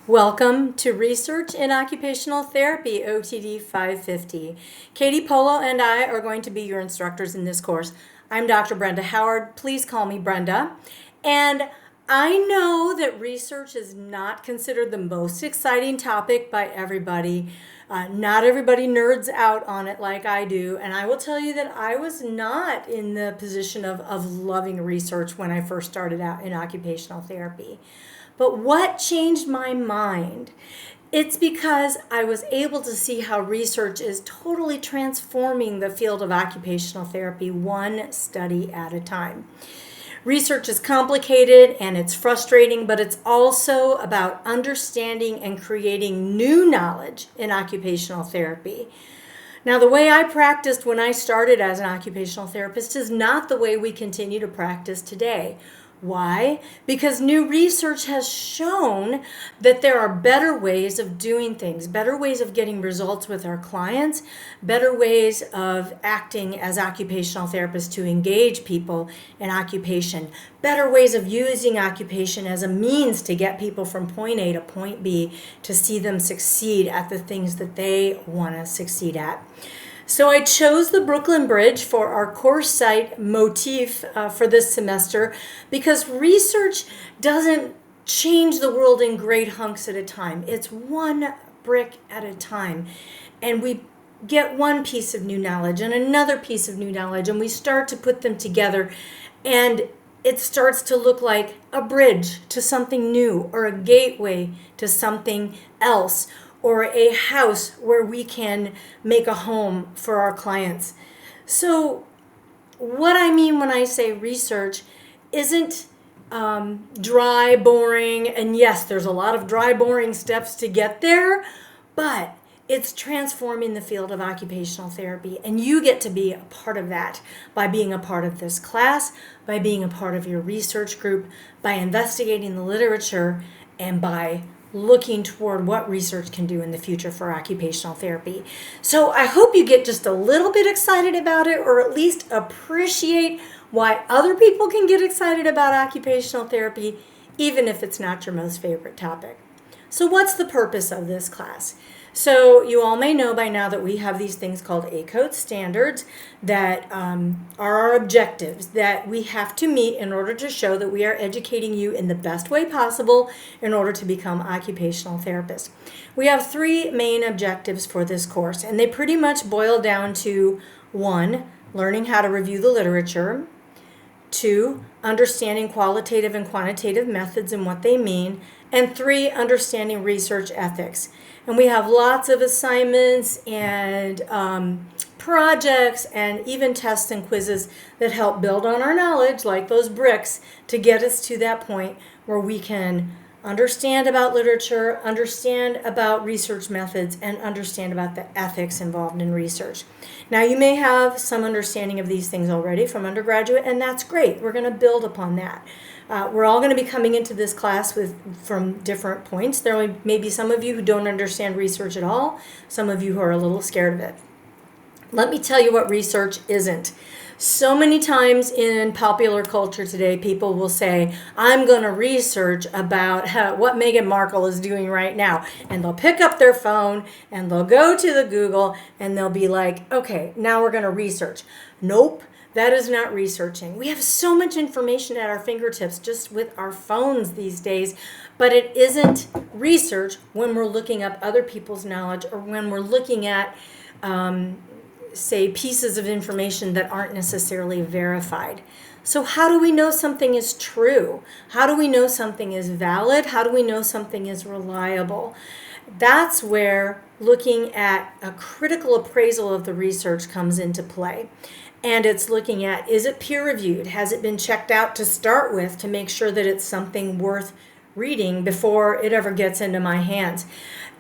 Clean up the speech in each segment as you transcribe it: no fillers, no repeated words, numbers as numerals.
Welcome to Research in Occupational Therapy, OTD 550. Katie Polo and I are going to be your instructors in this course. I'm Dr. Brenda Howard. Please call me Brenda. And I know that research is not considered the most exciting topic by everybody. Not everybody nerds out on it like I do. And I will tell you that I was not in the position of loving research when I first started out in occupational therapy. But what changed my mind? It's because I was able to see how research is totally transforming the field of occupational therapy one study at a time. Research is complicated and it's frustrating, but it's also about understanding and creating new knowledge in occupational therapy. Now, the way I practiced when I started as an occupational therapist is not the way we continue to practice today. Why? Because new research has shown that there are better ways of doing things, better ways of getting results with our clients, better ways of acting as occupational therapists to engage people in occupation, better ways of using occupation as a means to get people from point A to point B to see them succeed at the things that they want to succeed at. So I chose the Brooklyn Bridge for our course site motif for this semester because research doesn't change the world in great hunks at a time. It's one brick at a time. And we get one piece of new knowledge and another piece of new knowledge, and we start to put them together, and it starts to look like a bridge to something new, or a gateway to something else, or a house where we can make a home for our clients. So what I mean when I say research isn't dry, boring, and yes, there's a lot of dry, boring steps to get there, but it's transforming the field of occupational therapy, and you get to be a part of that by being a part of this class, by being a part of your research group, by investigating the literature, and by looking toward what research can do in the future for occupational therapy. So I hope you get just a little bit excited about it, or at least appreciate why other people can get excited about occupational therapy, even if it's not your most favorite topic. So what's the purpose of this class? So you all may know by now that we have these things called ACODE standards that are our objectives that we have to meet in order to show that we are educating you in the best way possible in order to become occupational therapists. We have three main objectives for this course, and they pretty much boil down to: 1, learning how to review the literature; 2, understanding qualitative and quantitative methods and what they mean; and 3, understanding research ethics. And we have lots of assignments and projects and even tests and quizzes that help build on our knowledge, like those bricks, to get us to that point where we can understand about literature, understand about research methods, and understand about the ethics involved in research. Now, you may have some understanding of these things already from undergraduate, and that's great. We're going to build upon that. We're all going to be coming into this class from different points. There may be some of you who don't understand research at all, some of you who are a little scared of it. Let me tell you what research isn't. So many times in popular culture today, people will say, I'm going to research about what Meghan Markle is doing right now. And they'll pick up their phone and they'll go to the Google and they'll be like, okay, now we're going to research. Nope. That is not researching. We have so much information at our fingertips just with our phones these days, but it isn't research when we're looking up other people's knowledge, or when we're looking at, say, pieces of information that aren't necessarily verified. So how do we know something is true? How do we know something is valid? How do we know something is reliable? That's where looking at a critical appraisal of the research comes into play. And it's looking at, is it peer-reviewed? Has it been checked out to start with to make sure that it's something worth reading before it ever gets into my hands?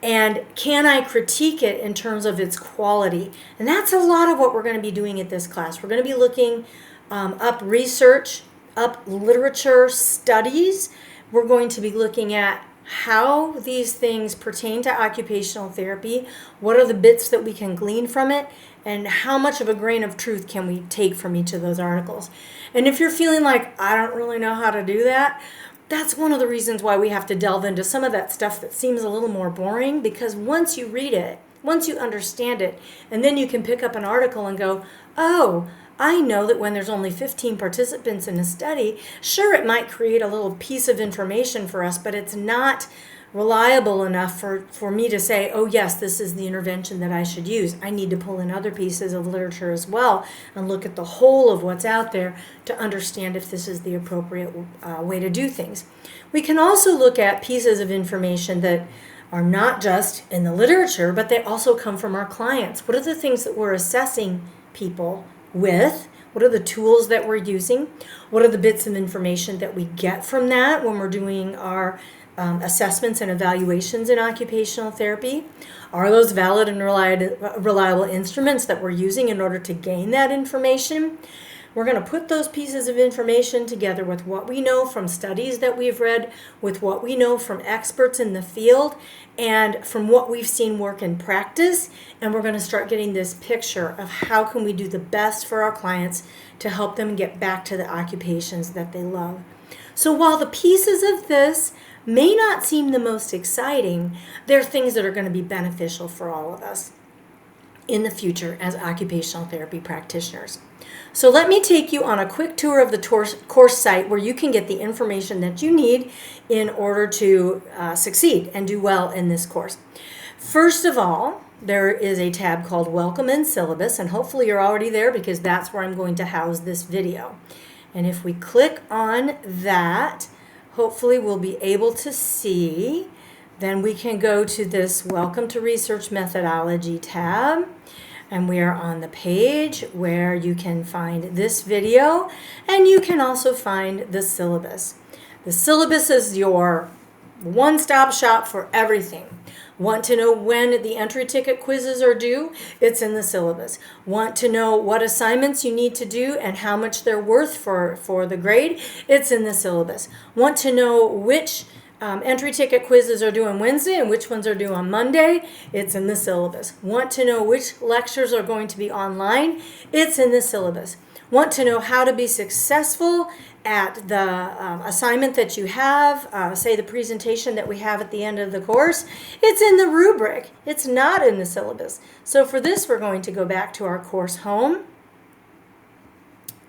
And can I critique it in terms of its quality? And that's a lot of what we're going to be doing at this class. We're going to be looking up research, up literature studies. We're going to be looking at how these things pertain to occupational therapy, what are the bits that we can glean from it, and how much of a grain of truth can we take from each of those articles. And if you're feeling like, I don't really know how to do that, That's one of the reasons why we have to delve into some of that stuff that seems a little more boring, because once you read it, once you understand it, and then you can pick up an article and go, oh, I know that when there's only 15 participants in a study, sure, it might create a little piece of information for us, but it's not reliable enough for me to say, oh yes, this is the intervention that I should use. I need to pull in other pieces of literature as well and look at the whole of what's out there to understand if this is the appropriate way to do things. We can also look at pieces of information that are not just in the literature, but they also come from our clients. What are the things that we're assessing people with? What are the tools that we're using? What are the bits of information that we get from that when we're doing our assessments and evaluations in occupational therapy? Are those valid and reliable instruments that we're using in order to gain that information? We're going to put those pieces of information together with what we know from studies that we've read, with what we know from experts in the field, and from what we've seen work in practice, and we're going to start getting this picture of how can we do the best for our clients to help them get back to the occupations that they love. So while the pieces of this may not seem the most exciting, they're things that are going to be beneficial for all of us in the future as occupational therapy practitioners. So let me take you on a quick tour of the course site where you can get the information that you need in order to succeed and do well in this course. First of all, there is a tab called Welcome and Syllabus, and hopefully you're already there because that's where I'm going to house this video. And if we click on that, hopefully we'll be able to see. Then we can go to this Welcome to Research Methodology tab, and we are on the page where you can find this video, and you can also find the syllabus. The syllabus is your one-stop shop for everything. Want to know when the entry ticket quizzes are due? It's in the syllabus. Want to know what assignments you need to do and how much they're worth for the grade? It's in the syllabus. Want to know which entry ticket quizzes are due on Wednesday and which ones are due on Monday? It's in the syllabus. Want to know which lectures are going to be online? It's in the syllabus. Want to know how to be successful at the assignment that you have, say the presentation that we have at the end of the course? It's in the rubric. It's not in the syllabus. So for this, we're going to go back to our course home,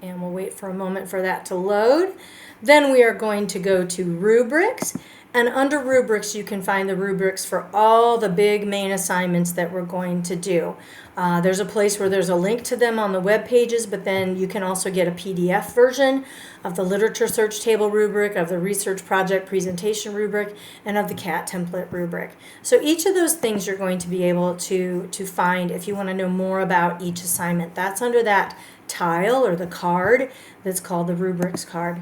and we'll wait for a moment for that to load. Then we are going to go to rubrics, and under rubrics you can find the rubrics for all the big main assignments that we're going to do. There's a place where there's a link to them on the web pages, but then you can also get a PDF version of the literature search table rubric, of the research project presentation rubric, and of the CAT template rubric. So each of those things you're going to be able to find if you want to know more about each assignment. That's under that tile or the card that's called the rubrics card.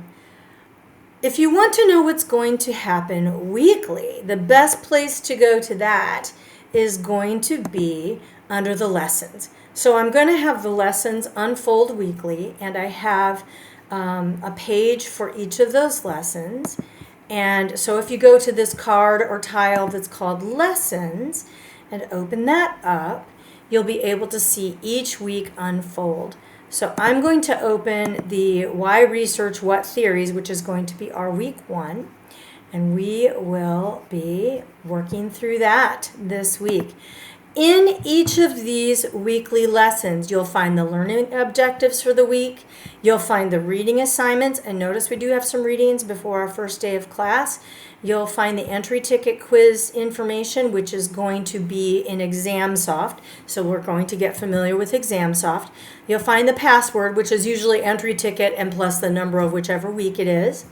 If you want to know what's going to happen weekly, the best place to go to that is going to be under the lessons. So I'm going to have the lessons unfold weekly, and I have a page for each of those lessons. And so if you go to this card or tile that's called lessons and open that up, you'll be able to see each week unfold. So I'm going to open the Why Research What Theories, which is going to be our week 1, and we will be working through that this week. In each of these weekly lessons, you'll find the learning objectives for the week. You'll find the reading assignments, and notice we do have some readings before our first day of class. You'll find the entry ticket quiz information, which is going to be in ExamSoft. So we're going to get familiar with ExamSoft. You'll find the password, which is usually entry ticket and plus the number of whichever week it is.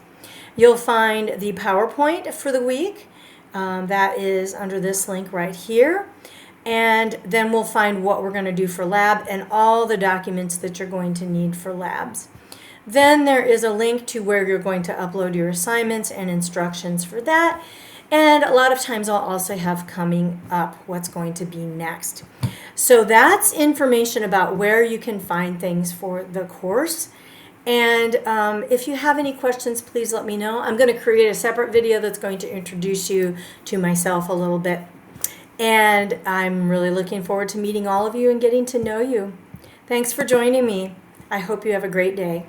You'll find the PowerPoint for the week. That is under this link right here. And then we'll find what we're going to do for lab and all the documents that you're going to need for labs. Then there is a link to where you're going to upload your assignments and instructions for that. And a lot of times I'll also have coming up what's going to be next. So that's information about where you can find things for the course. And if you have any questions, please let me know. I'm going to create a separate video that's going to introduce you to myself a little bit. And I'm really looking forward to meeting all of you and getting to know you. Thanks for joining me. I hope you have a great day.